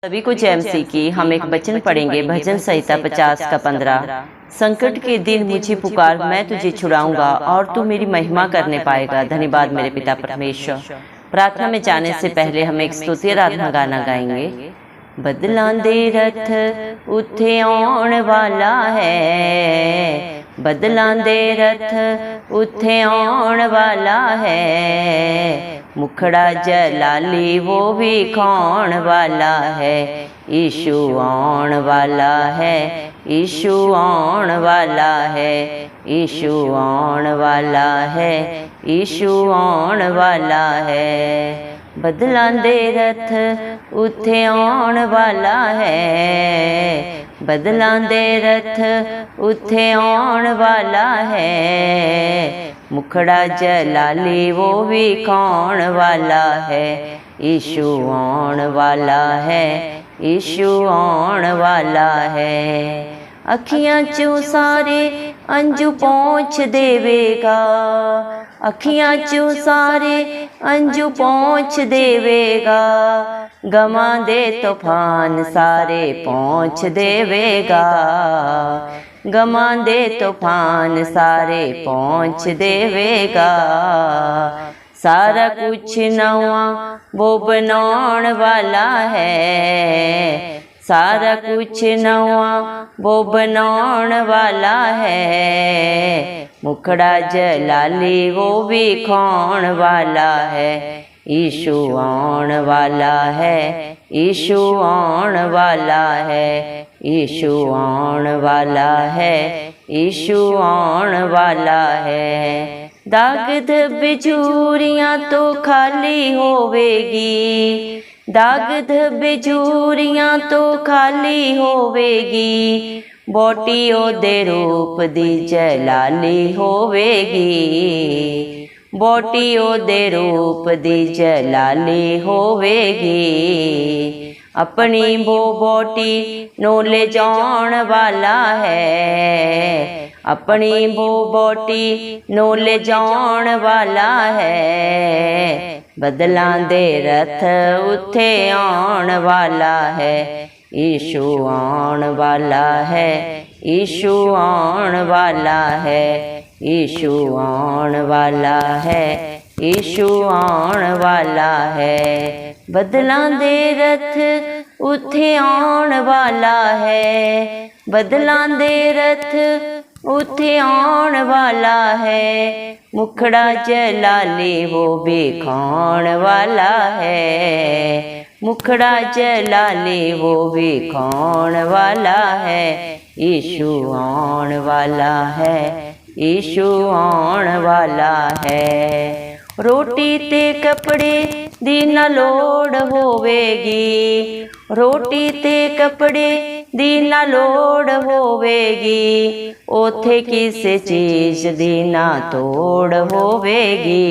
सभी को जय मसीह की। हम एक वचन पढ़ेंगे, भजन संहिता 50 का 15। संकट के दिन मुझे पुकार, मैं तुझे छुड़ाऊंगा और तू मेरी महिमा करने पाएगा। धन्यवाद मेरे पिता परमेश्वर। प्रार्थना में जाने से पहले हम एक स्तुति आराधना गाना गाएंगे। बदलां दे रथ उत्थे आउण वाला है, बदलां दे रथ उत्थे आउण वाला है, मुखड़ा जलाली वो भी खाण वाला है। यीशु आउण वाला है, यीशु आउण वाला है, यीशु आउण वाला है, यीशु आउण वाला है। बदलां दे रथ उत्थे आउण वाला है, बदलां दे रथ उत्थे आउण वाला है, मुखड़ा जलाली वो भी खाण वाला है। यीशु आउण वाला है, यीशु आउण वाला है। अखियां चों सारे अंजू पहुँच देवेगा, अखियां चों सारे अंजू पहुँच देवेगा, गमा दे तूफान सारे पहुँच देवेगा, गमा दे तूफान सारे पहुँच देवेगा। सारा कुछ नवा वो बनाउण वाला है, सारा कुछ नवा वो बनाउण वाला है, मुखड़ा जलाली वो भी खाण वाला है। यीशु आउण वाला है, यीशु आउण वाला है, यीशु आउण वाला है, यीशु आउण वाला है। दाग धब्बे झूरियाँ तो खाली होवेगी, दाग धब्बे झूरियाँ तो खाली होवेगी, बोटी ओदे रूप दी जलाली होवेगी, बोटी ओदे रूप दी जलाली होवेगी। अपनी वो बोटी नो ले जाउण वाला है, अपनी वो बोटी नो ले जाउण वाला है, बदलां दे रथ उत्थे आउण वाला है। यीशु आउण वाला है, यीशु आउण वाला है, यीशु आउण वाला है, यीशु आउण वाला है। बदलां दे रथ उत्थे आउण वाला है, बदलां दे रथ उत्थे आउण वाला है, मुखड़ा जलाली वो भी खाण वाला है, मुखड़ा जलाली वो भी खाण वाला है। यीशु आउण वाला है, यीशु आउण वाला है। रोटी ते कपड़े दी ना लोड़ होवेगी, रोटी ते कपड़े दी ना लोड़ होवेगी, ओथे किसे चीज दी ना तोड़ होवेगी,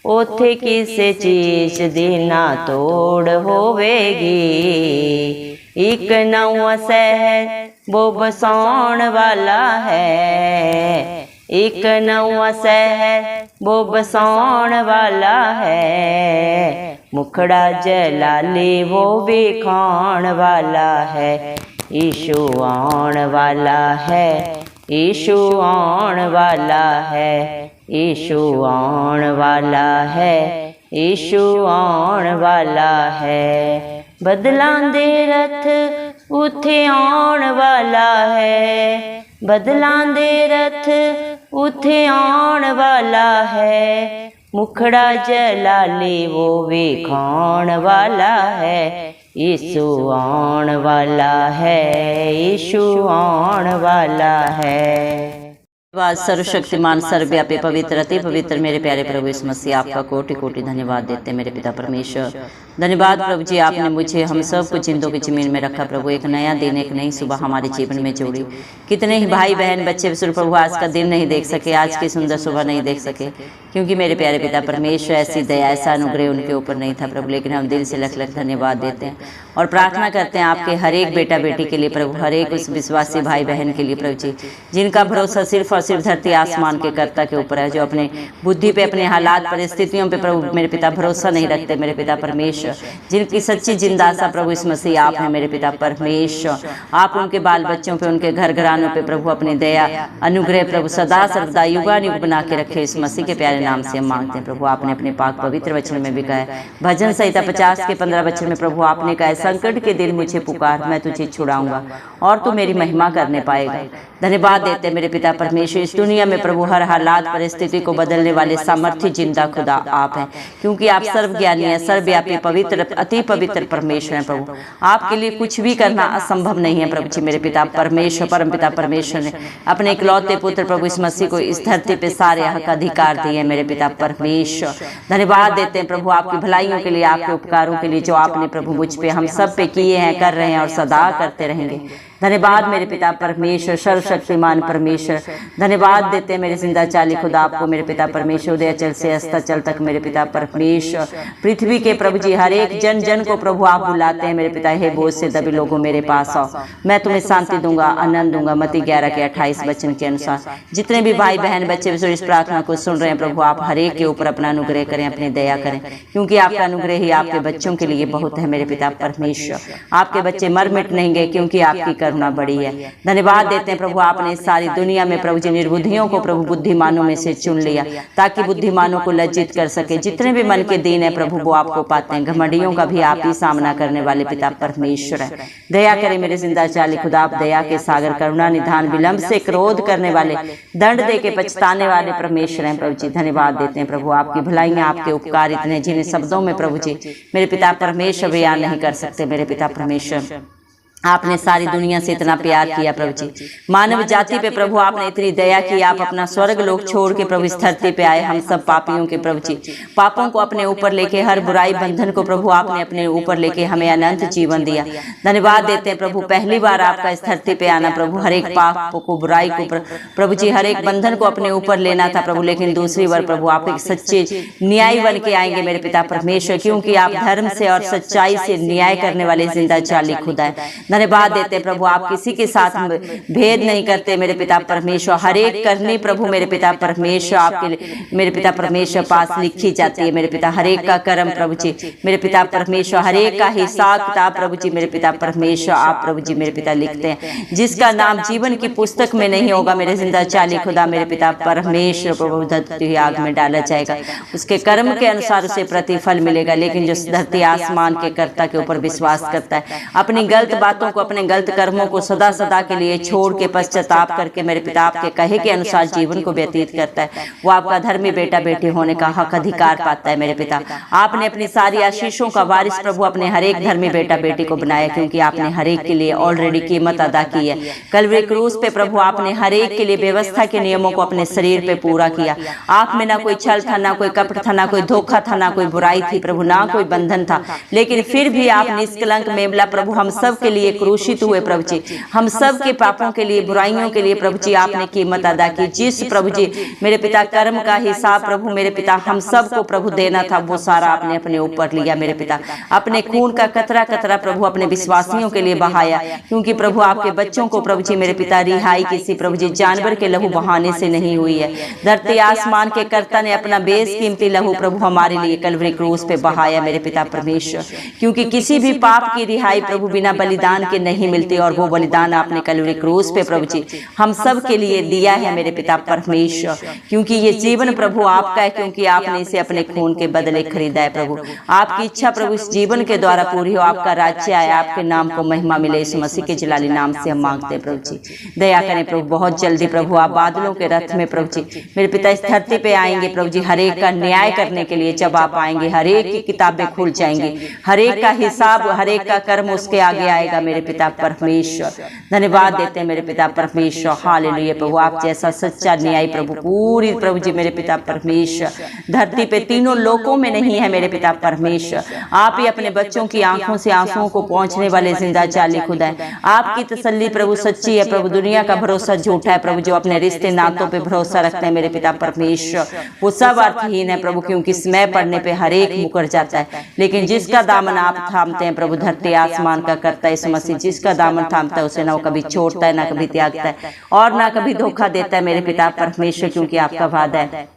ओथे किसे चीज दी ना तोड़ होवेगी। एक नवा शहर वो बसाउण वाला है, एक नवा शहर वो बसाउण वाला है, मुखड़ा जलाली वो भी खाण वाला है। यीशु आउण वाला है, यीशु आउण वाला है, यीशु आउण वाला है, यीशु आउण वाला है। बदलां दे रथ उत्थे आउण वाला है, बदलां दे रथ उत्थे आउण वाला है, मुखड़ा जलाली वो भी खाण वाला है। यीशु आउण वाला है, यीशु आउण वाला है। धन्यवाद सर्वशक्तिमान सर्वव्यापी पवित्र अति पवित्र मेरे प्यारे प्रभु यीशु मसीह, आपका कोटि कोटि धन्यवाद देते मेरे पिता परमेश्वर। धन्यवाद प्रभु जी, आपने मुझे हम सब को जिंदों की जमीन में रखा प्रभु। एक नया दिन, एक नई सुबह हमारे जीवन में जोड़ी। कितने ही भाई बहन बच्चे विश्व प्रभु आज का दिन नहीं देख सके, आज की सुंदर सुबह नहीं देख सके, क्योंकि मेरे प्यारे पिता परमेश्वर ऐसी दया ऐसा अनुग्रह उनके ऊपर नहीं था प्रभु। लेकिन हम दिल से लख लख धन्यवाद देते हैं और प्रार्थना करते हैं आपके हर एक बेटा बेटी के लिए प्रभु, हर एक उस विश्वासी भाई बहन के लिए प्रभु जी, जिनका भरोसा सिर्फ और सिर्फ धरती आसमान के कर्ता के ऊपर है, जो अपने बुद्धि पे, अपने हालात परिस्थितियों पे प्रभु मेरे पिता भरोसा नहीं रखते मेरे पिता परमेश्वर, जिनकी सच्ची जिंदा आशा प्रभु इस मसीह आप हैं मेरे पिता परमेश्वर। आप उनके बाल बच्चों पे, उनके घर घरानों पे प्रभु अपनी दया अनुग्रह प्रभु सदा सर्वदा युगानुयुग बना के रखे, इस मसीह के प्यारे नाम से हम मांगते हैं प्रभु। आपने अपने पाक पवित्र वचन में भी कहा है, भजन संहिता 50 के 15 वचन में प्रभु आपने कहा है, संकट के दिन मुझे पुकार, मैं तुझे छुड़ाऊंगा और तू मेरी महिमा करने पाएगा। धन्यवाद देते मेरे पिता परमेश्वर, इस दुनिया में प्रभु हर हालात परिस्थिति को बदलने वाले सामर्थ्य जिंदा खुदा आप हैं, क्योंकि आप सर्वज्ञानी हैं, सर्वव्यापी, पवित्र, अति पवित्र परमेश्वर हैं प्रभु। आपके लिए कुछ भी करना असंभव नहीं है प्रभु जी मेरे पिता परमेश्वर। परम पिता परमेश्वर ने अपने इकलौते पुत्र प्रभु इस मसीह को इस धरती पे सारे हक अधिकार दिए मेरे पिता परमेश्वर। धन्यवाद देते हैं प्रभु आपकी भलाइयों के लिए, आपके उपकारों के लिए जो आपने प्रभु मुझ पे, हम सब पे किए हैं, कर रहे हैं और सदा करते रहेंगे। धन्यवाद मेरे पिता परमेश्वर, सर्वशक्तिमान परमेश्वर। धन्यवाद देते हैं मेरे जिंदा चाली खुदा आपको मेरे पिता परमेश्वर, उदयाचल से अस्ताचल तक मेरे पिता परमेश्वर। पृथ्वी के प्रभु जी हर एक जन जन को प्रभु आप बुलाते हैं मेरे पिता, हे बोझ से दबे लोगों मेरे पास आओ, मैं तुम्हें शांति दूंगा, आनंद दूंगा। मत्ती 11 के 28 वचन के अनुसार जितने भी भाई बहन बच्चे इस प्रार्थना को सुन रहे हैं प्रभु, आप हर एक के ऊपर अपना अनुग्रह करें, अपनी दया करें, क्योंकि आपका अनुग्रह ही आपके बच्चों के लिए बहुत है मेरे पिता परमेश्वर। आपके बच्चे मर मिट नहीं गए, क्योंकि आपकी करुणा बड़ी है। धन्यवाद देते हैं प्रभु आपने सारी दुनिया में प्रभु जी निर्बुद्धियों को प्रभु बुद्धिमानों में से चुन लिया, ताकि बुद्धिमानों को लज्जित कर सके। जितने भी मन के दीन है प्रभु वो आपको पाते हैं, घमंडियों का भी आप ही सामना करने वाले पिता परमेश्वर है। दया करें मेरे जिंदा चाली खुदा, आप दया के सागर, करुणा निधान, विलंब से क्रोध करने वाले, दंड दे के पछताने वाले परमेश्वर हैं प्रभु जी। धन्यवाद देते हैं प्रभु आपकी भलाइयां, आपके उपकार इतने जिन्हें शब्दों में प्रभु जी मेरे पिता परमेश्वर बयान नहीं कर सकते मेरे पिता परमेश्वर। आपने सारी दुनिया से इतना प्यार किया प्रभु जी, मानव जाति पे प्रभु आपने इतनी दया की, आप अपना स्वर्ग लोक छोड़ के प्रभु इस धरती पे आए, हम सब पापियों के प्रभु जी, पापों को अपने ऊपर लेके, हर बुराई बंधन को प्रभु आपने अपने ऊपर लेके हमें अनंत जीवन दिया। धन्यवाद देते हैं प्रभु, पहली बार आपका इस धरती पे आना प्रभु, हर एक पाप को, बुराई को प्रभु जी, हर एक बंधन को अपने ऊपर लेना था प्रभु, लेकिन दूसरी बार प्रभु आप एक सच्चे न्याय बन के आएंगे मेरे पिता परमेश्वर, क्योंकि आप धर्म से और सच्चाई से न्याय करने वाले जिंदा चाली खुदा है। धन्यवाद देते हैं प्रभु आप किसी के साथ भेद नहीं करते मेरे पिता परमेश्वर, हर एक करनी प्रभु मेरे पिता परमेश्वर आपके मेरे पिता परमेश्वर पास लिखी जाती है मेरे पिता, हर एक का कर्म प्रभु जी मेरे पिता परमेश्वर, हर एक का हिसाब किताब प्रभु जी मेरे पिता परमेश्वर आप प्रभु जी मेरे पिता लिखते हैं। जिसका नाम जीवन की पुस्तक में नहीं होगा मेरे जिंदा चाली खुदा मेरे पिता परमेश्वर प्रभु धरती हुई आग में डाला जाएगा, उसके कर्म के अनुसार उसे प्रतिफल मिलेगा। लेकिन जो धरती आसमान के कर्ता के ऊपर विश्वास करता है, अपनी गलत बातों को, अपने गलत कर्मों को सदा सदा के लिए छोड़ के पश्चाताप करके मेरे पिता आपके कहे के अनुसार जीवन को व्यतीत करता है, वो आपका धर्मी बेटा बेटी होने का हक अधिकार पाता है मेरे पिता। आपने अपनी सारी आशीषों का वारिस प्रभु अपने हर एक धर्मी बेटा बेटी को बनाया, क्योंकि आपने हर एक के लिए ऑलरेडी कीमत अदा की है। कलवरी क्रूस पे प्रभु आपने हर एक के लिए व्यवस्था के नियमों को अपने शरीर पे पूरा किया। आप में ना कोई छल था, ना कोई कपट था, ना कोई धोखा था, ना कोई बुराई थी प्रभु, ना कोई बंधन था, लेकिन फिर भी आप निष्कलंक मेमला प्रभु हम सब के लिए क्रूसित हुए प्रभु जी, हम सब के पापों के लिए, बुराइयों के लिए प्रभु जी आपने कीमत अदा की। जिस प्रभु जी मेरे पिता कर्म का हिसाब प्रभु मेरे पिता हम सबको प्रभु देना था, वो सारा आपने अपने ऊपर लिया मेरे पिता, अपने खून का कतरा कतरा प्रभु अपने विश्वासियों के लिए बहाया, क्योंकि प्रभु आपके बच्चों को प्रभु जी मेरे पिता रिहाई किसी प्रभु जी जानवर के लहू बहाने से नहीं हुई है। धरती आसमान के कर्ता ने अपना बेशकीमती लहू प्रभु हमारे लिए कलवरी क्रूस पे बहाया मेरे पिता परमेश्वर, क्योंकि किसी भी पाप की रिहाई प्रभु बिना बलिदान के नहीं मिलती, और वो बलिदान आपने कलवरी क्रूस पे प्रभु जी हम सब के लिए दिया है मेरे पिता परमेश्वर, क्योंकि ये जीवन प्रभु आपका है, क्योंकि आपने इसे अपने खून के बदले खरीदा है प्रभु। आपकी इच्छा प्रभु इस जीवन के द्वारा पूरी हो, आपका राज्य आए, आपके नाम को महिमा मिले, इस मसीह के जलाली नाम से हम मांगते हैं प्रभु जी। दया करें प्रभु, बहुत जल्दी प्रभु आप बादलों के रथ में प्रभु जी मेरे पिता इस धरती पे आएंगे प्रभु जी, हर एक का न्याय करने के लिए। जब आप आएंगे हर एक की किताबें खुल जाएंगी, हर एक का हिसाब, हर एक का कर्म उसके आगे आएगा मेरे पिता परमेश्वर। धन्यवाद देते हैं मेरे पिता परमेश्वर, हालेलुया प्रभु। आप जैसा सच्चा न्याय प्रभु पूरी प्रभु जी मेरे पिता परमेश्वर धरती पे तीनों लोकों में नहीं है मेरे पिता परमेश्वर। आप ही अपने बच्चों की आंखों से आंसुओं को पहुंचने वाले जिंदा जाली खुदा है। आपकी तसल्ली प्रभु सच्ची है प्रभु, दुनिया का भरोसा झूठा है प्रभु। जो अपने रिश्ते नातों पे भरोसा रखते हैं मेरे पिता परमेश्वर वो सब अर्थहीन है प्रभु, क्योंकि समय पड़ने पे हर एक मुकर जाता है। लेकिन जिसका दामन आप थामते हैं प्रभु, धरती आसमान का करता है यीशु मसीह, जिसका दामन थामता है उसे ना कभी छोड़ता है ना कभी त्यागता है और ना कभी धोखा देता है मेरे पिता परमेश्वर, क्योंकि आपका वादा है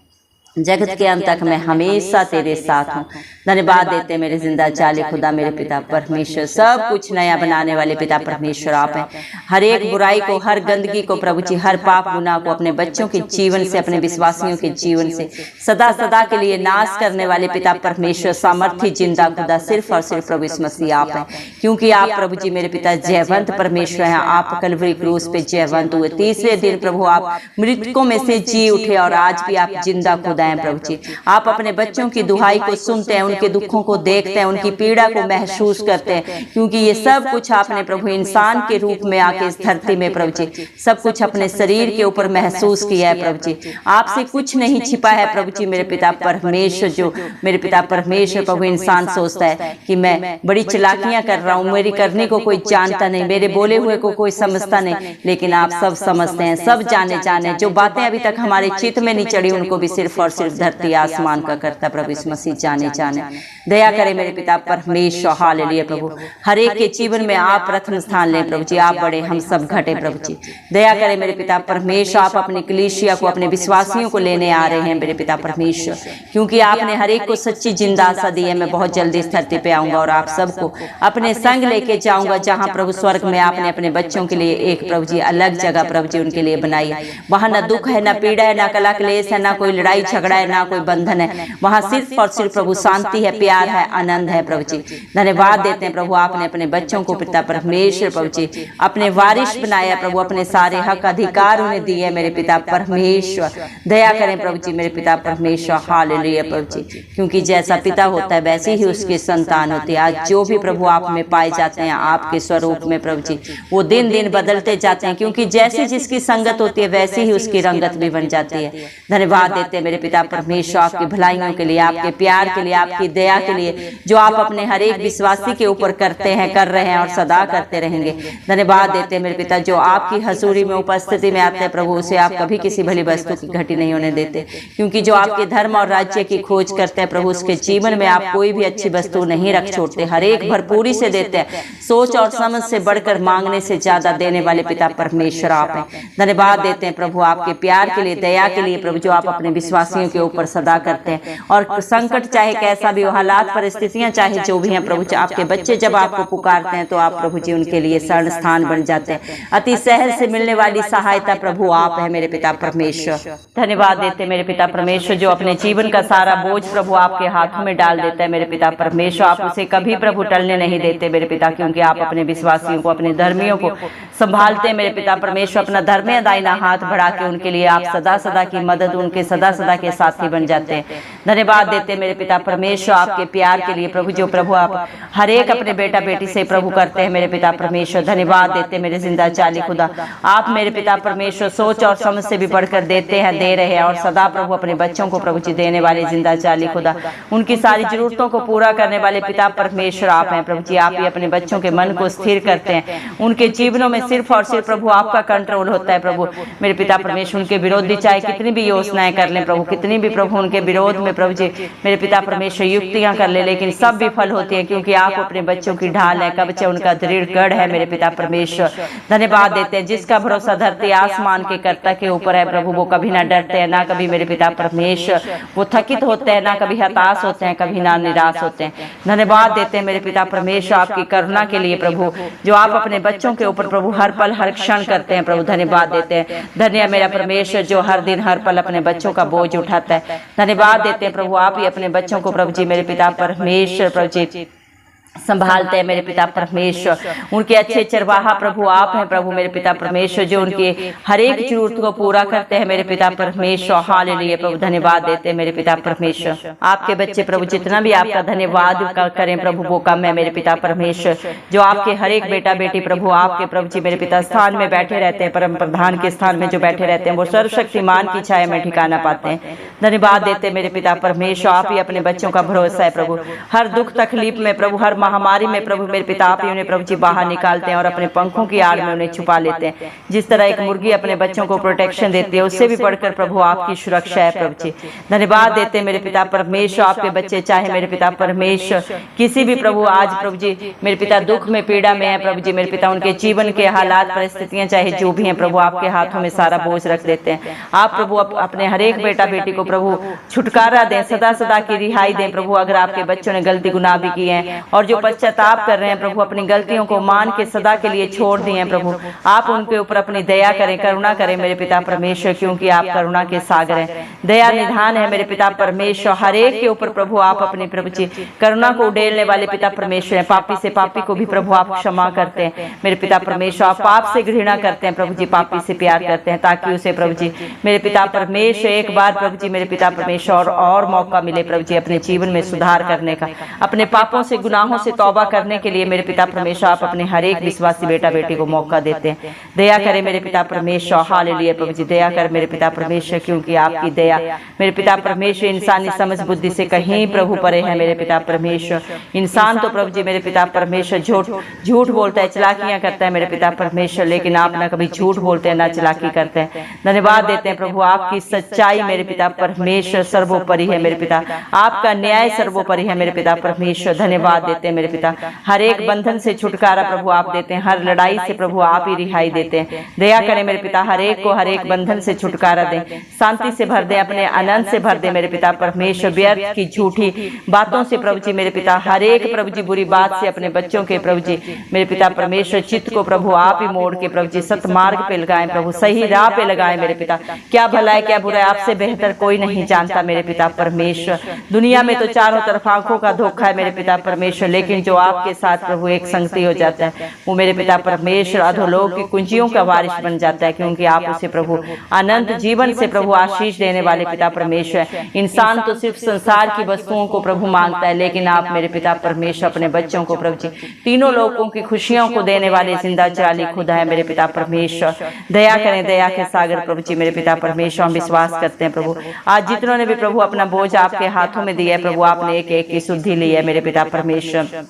जगत के अंत तक मैं हमेशा तेरे साथ हूँ। धन्यवाद देते हैं मेरे जिंदा जाले खुदा मेरे पिता परमेश्वर। सब कुछ नया बनाने वाले पिता परमेश्वर आप हैं। हर एक बुराई को, हर गंदगी को प्रभु जी, हर पाप गुनाह को अपने बच्चों के जीवन से, अपने विश्वासियों के जीवन से सदा सदा के लिए नाश करने वाले पिता परमेश्वर सामर्थ्य जिंदा खुदा सिर्फ और सिर्फ प्रभु यीशु मसीह आप हैं, क्योंकि आप प्रभु जी मेरे पिता जयवंत परमेश्वर हैं। आप कलवरी क्रूस पे जयवंत हुए, तीसरे दिन प्रभु आप मृतकों में से जी उठे और आज भी आप जिंदा खुदा हैं प्रभु जी। आप अपने बच्चों की दुहाई को सुनते हैं, उनके दुखों को देखते हैं, उनकी पीड़ा को महसूस करते हैं, क्योंकि ये सब कुछ आपने प्रभु इंसान के रूप में आके इस धरती में प्रभु जी सब कुछ अपने शरीर के ऊपर महसूस किया है प्रभु जी। आपसे कुछ नहीं छिपा है प्रभु जी मेरे पिता परमेश्वर। जो मेरे पिता परमेश्वर प्रभु इंसान सोचता है कि मैं बड़ी चालाकियां कर रहा हूँ, मेरी करने को कोई जानता नहीं, मेरे बोले हुए को कोई समझता नहीं, लेकिन आप सब समझते हैं, सब जाने जो बातें अभी तक हमारे चित्त में नहीं चढ़ी उनको भी सिर्फ और सिर्फ धरती आसमान का करता प्रभु यीशु मसीह जाने। दया करे मेरे पिता परमेश्वर, हालेलुया प्रभु। हर एक के जीवन में आप प्रथम स्थान लें प्रभु जी, आप बड़े हम सब घटे प्रभु जी। दया करे मेरे पिता परमेश्वर, आप अपनी कलीसिया को, अपने विश्वासियों को लेने आ रहे हैं मेरे पिता परमेश्वर, क्योंकि आपने हर एक को सच्ची जिंदा आशा दी है। मैं बहुत जल्दी इस धरती पे आऊंगा और आप सबको अपने संग लेके जाऊंगा, जहां प्रभु स्वर्ग में आपने अपने बच्चों के लिए एक प्रभु जी अलग जगह प्रभु जी उनके लिए बनाई है। वहां ना दुख है, ना पीड़ा है, ना कला क्लेश है, ना कोई लड़ाई झगड़ा है, ना कोई बंधन है। वहां सिर्फ और सिर्फ प्रभु शांति है, प्यार है, आनंद है प्रभु जी। धन्यवाद देते हैं प्रभु, आपने अपने बच्चों को पिता परमेश्वर प्रभु जी अपने वारिस बनाया प्रभु, अपने सारे हक अधिकार उन्हें दिए मेरे पिता परमेश्वर। दया करें प्रभु जी मेरे पिता परमेश्वर, हालेलुया प्रभु जी, क्योंकि जैसा पिता होता है वैसे ही उसकी संतान होती है। आज जो भी प्रभु आप में पाए जाते हैं आपके स्वरूप में प्रभु जी, वो दिन दिन बदलते जाते हैं, क्योंकि जैसे जिसकी संगत होती है वैसे ही उसकी रंगत भी बन जाती है। धन्यवाद देते हैं मेरे पिता परमेश्वर आपकी भलाइयों के लिए, आपके प्यार के लिए, आपकी दया के लिए, जो आप अपने हर एक विश्वासी के ऊपर करते हैं, कर रहे हैं और सदा करते रहेंगे। धन्यवाद देते हैं मेरे पिता, जो आपकी हजूरी में उपस्थिति में आते हैं प्रभु, उसे आप कभी किसी भली वस्तु की घटी नहीं होने देते, क्योंकि जो आपके धर्म और राज्य की खोज करते हैं प्रभु, उसके जीवन में आप कोई भी अच्छी वस्तु नहीं रख छोड़ते, हर एक भरपूरी से देते हैं। सोच और समझ से बढ़कर, मांगने से ज्यादा देने वाले पिता परमेश्वर आप हैं। धन्यवाद देते हैं प्रभु आपके प्यार के लिए, दया के लिए प्रभु, जो आप अपने विश्वासियों के ऊपर सदा करते हैं। और संकट चाहे कैसा भी हो, हालात परिस्थितियां चाहे जो भी हैं प्रभु, आपके बच्चे जब आपको पुकारते हैं तो आप प्रभु जी उनके लिए शरण स्थान बन जाते हैं। अति सहज से मिलने वाली सहायता प्रभु आप है मेरे पिता परमेश्वर। धन्यवाद देते हैं मेरे पिता परमेश्वर, जो अपने जीवन का सारा बोझ प्रभु आपके हाथों में डाल देता है मेरे पिता परमेश्वर। आप उसे कभी प्रभु टलने नहीं देते मेरे पिता, क्योंकि आप अपने विश्वासियों को, अपने धर्मियों को संभालते हैं मेरे पिता परमेश्वर। अपना धर्म दाहिना हाथ बढ़ा के उनके लिए आप सदा सदा की मदद, उनके सदा सदा के साथी बन जाते हैं। धन्यवाद देते हैं मेरे पिता परमेश्वर आपके प्यार के लिए प्रभु, जो प्रभु आप हर एक अपने बेटा बेटी से प्रभु करते हैं मेरे पिता परमेश्वर। धन्यवाद देते मेरे जिंदा चाली खुदा, आप मेरे पिता परमेश्वर सोच और समझ से भी बढ़कर देते हैं, दे रहे हैं और सदा प्रभु अपने बच्चों को प्रभु जी देने वाले जिंदा चाली खुदा, उनकी सारी जरूरतों को पूरा करने वाले पिता परमेश्वर आप हैं प्रभु जी। आप ही अपने बच्चों के मन को स्थिर करते हैं, उनके जीवनों में सिर्फ और सिर्फ प्रभु आपका कंट्रोल होता है प्रभु मेरे पिता परमेश्वर। उनके विरोधी चाहे कितनी भी योजनाएं कर लें प्रभु, कितनी भी प्रभु उनके विरोध में प्रभु जी मेरे पिता परमेश्वर युक्तियां कर ले, लेकिन सब विफल होती है, क्योंकि आप अपने बच्चों की ढाल है, कवच है, उनका दृढ़ गढ़ है मेरे पिता परमेश्वर। धन्यवाद देते हैं, जिसका भरोसा धरती आसमान के कर्ता के ऊपर है प्रभु, वो कभी ना डरते हैं, ना कभी मेरे पिता परमेश्वर वो थकित होते हैं, ना कभी हताश होते हैं, कभी ना निराश होते हैं। धन्यवाद देते हैं मेरे पिता परमेश्वर आपकी करुणा के लिए प्रभु, जो आप अपने बच्चों के ऊपर प्रभु हर पल हर क्षण करते हैं प्रभु। धन्यवाद देते हैं, धन्य मेरा परमेश्वर जो हर दिन हर पल अपने बच्चों का बोझ उठाता है। धन्यवाद देते हैं प्रभु, आप ही अपने बच्चों को प्रभु जी मेरे पिता परमेश्वर प्रभु जी संभालते हैं मेरे पिता परमेश्वर। उनके अच्छे चरवाहा प्रभु आप हैं प्रभु मेरे पिता परमेश्वर, जो उनके हर एक जरूरत को पूरा करते हैं मेरे पिता परमेश्वर। हालेलुया प्रभु, धन्यवाद देते हैं मेरे पिता परमेश्वर। आपके बच्चे प्रभु जितना भी आपका धन्यवाद करें प्रभु वो कम है मेरे पिता परमेश्वर। जो आपके हर एक बेटा बेटी प्रभु आपके प्रभु जी मेरे पिता स्थान में बैठे रहते हैं, परम प्रधान के स्थान में जो बैठे रहते हैं वो सर्वशक्तिमान की छाया में ठिकाना पाते हैं। धन्यवाद देते मेरे पिता परमेश्वर। आप ही अपने बच्चों का भरोसा है प्रभु। हर दुख तकलीफ में प्रभु, हर महामारी में प्रभु मेरे पिता आप ही उन्हें प्रभु जी बाहर निकालते हैं और अपने पंखों की आड़ में उन्हें छुपा लेते हैं। जिस तरह एक मुर्गी अपने बच्चों को प्रोटेक्शन देती है, उससे भी बढ़कर प्रभु आपकी सुरक्षा है प्रभु जी। धन्यवाद देते हैं मेरे पिता परमेश्वर। आपके बच्चे चाहे मेरे पिता परमेश्वर किसी भी प्रभु आज प्रभु जी मेरे पिता दुख में पीड़ा में है प्रभु जी मेरे पिता, उनके जीवन के हालात परिस्थितियां चाहे जो भी हैं प्रभु आपके हाथों में सारा बोझ रख देते हैं। आप प्रभु अपने हर एक बेटा बेटी को प्रभु छुटकारा दें, सदा सदा की रिहाई दें प्रभु। अगर आपके बच्चों ने गलती गुनाह भी किए हैं और जो पश्चाताप कर रहे हैं प्रभु, अपनी गलतियों को मान के सदा के लिए छोड़ दिए हैं प्रभु, आप उनके ऊपर अपनी दया करें, करुणा करें मेरे पिता परमेश्वर, क्योंकि आप करुणा के सागर हैं, दया निधान है मेरे पिता परमेश्वर। हर एक के ऊपर प्रभु आप अपनी प्रभु जी करुणा को उड़ेलने वाले पिता परमेश्वर हैं। पापी से पापी को भी प्रभु आप क्षमा करते हैं मेरे पिता परमेश्वर। आप पाप से घृणा करते हैं प्रभु जी, पापी से प्यार करते हैं, ताकि उसे प्रभु जी मेरे पिता परमेश्वर एक बार प्रभु जी मेरे पिता परमेश्वर और मौका मिले प्रभु जी अपने जीवन में सुधार करने का, अपने पापों से गुनाहों से तौबा करने के लिए मेरे पिता परमेश्वर। आप अपने हर एक विश्वासी बेटा बेटी को मौका देते हैं। दया करें मेरे पिता परमेश्वर। हालेलुया प्रभु जी, दया कर मेरे पिता परमेश्वर, क्योंकि आपकी दया मेरे पिता परमेश्वर इंसानी समझ बुद्धि से कहीं प्रभु परे है मेरे पिता परमेश्वर। इंसान तो प्रभु जी मेरे पिता परमेश्वर झूठ बोलता है, चलाकियां करता है मेरे पिता परमेश्वर, लेकिन आप ना कभी झूठ बोलते हैं ना चलाकी करते हैं। धन्यवाद देते हैं प्रभु, आपकी सच्चाई मेरे पिता परमेश्वर सर्वोपरि है मेरे पिता, आपका न्याय सर्वोपरि है मेरे पिता परमेश्वर। धन्यवाद देते हैं मेरे पिता, हर एक बंधन से छुटकारा प्रभु आप देते हैं, हर लड़ाई से प्रभु आप ही रिहाई देते हैं। दया करें मेरे पिता, हर एक को हर एक बंधन से छुटकारा दें, शांति से भर दें, अपने आनंद से भर दें मेरे पिता परमेश्वर। व्यर्थ की झूठी बातों से प्रभु जी मेरे पिता, हर एक प्रभु जी बुरी बात से अपने बच्चों के प्रभु जी मेरे पिता परमेश्वर चित्त को प्रभु आप ही मोड़ के प्रभु जी सतमार्ग पे लगाएं प्रभु, सही राह पे लगाएं मेरे पिता। क्या भला है क्या बुरा है आपसे बेहतर कोई नहीं जानता मेरे पिता परमेश्वर। दुनिया में तो चारों तरफ आंखों का धोखा है मेरे पिता परमेश्वर, लेकिन जो आपके साथ प्रभु एक संगति हो जाता है वो मेरे पिता परमेश्वर अधोलोक की कुंजियों का वारिस बन जाता है, क्योंकि आप उसे प्रभु अनंत जीवन से प्रभु आशीष देने वाले पिता परमेश्वर। इंसान तो सिर्फ संसार की वस्तुओं को प्रभु मांगता है, लेकिन आप मेरे पिता परमेश्वर अपने बच्चों को प्रभु जी तीनों लोगों की खुशियों को देने वाले जिंदा जाली खुदा है मेरे पिता परमेश्वर। दया करें, दया के सागर प्रभु जी मेरे पिता परमेश्वर। हम विश्वास करते हैं प्रभु आज जितनों ने भी प्रभु अपना बोझ आपके हाथों में दिया है प्रभु, आपने एक एक की शुद्धि ली है मेरे पिता परमेश्वर।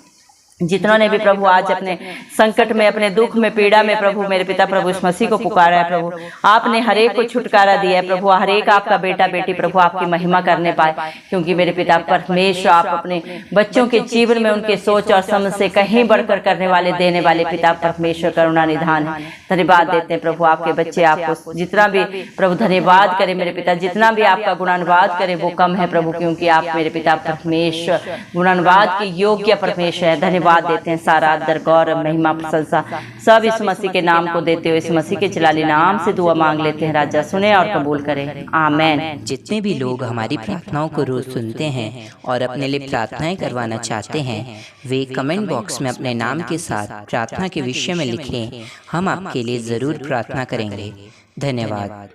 जितनों ने भी प्रभु आज अपने संकट में अपने दुख में पीड़ा में प्रभु मेरे पिता प्रभु इस मसीह को पुकारा है प्रभु, आपने हर एक को छुटकारा दिया है प्रभु। हर एक आपका बेटा बेटी प्रभु आपकी महिमा करने पाए, क्योंकि मेरे पिता परमेश्वर आप अपने बच्चों के जीवन में उनके सोच और समझ से कहीं बढ़कर करने वाले देने वाले पिता परमेश्वर करुणा निधान है। धन्यवाद देते हैं प्रभु, आपके बच्चे आपको जितना भी प्रभु धन्यवाद करें मेरे पिता, जितना भी आपका गुणानुवाद करें वो कम है प्रभु, क्योंकि आप मेरे पिता परमेश्वर गुणानुवाद के योग्य परमेश्वर है। धन्यवाद देते हैं, सारा आदर गौरव महिमा प्रशंसा सब इस मसीह के नाम को देते हुए इस मसीह के जलाली नाम से दुआ मांग लेते हैं। राजा सुने और कबूल करें, आमेन। जितने भी लोग हमारी प्रार्थनाओं को रोज सुनते हैं और अपने लिए प्रार्थनाएं करवाना चाहते हैं, वे कमेंट बॉक्स में अपने नाम के साथ प्रार्थना के विषय में लिखें, हम आपके लिए जरूर प्रार्थना करेंगे। धन्यवाद।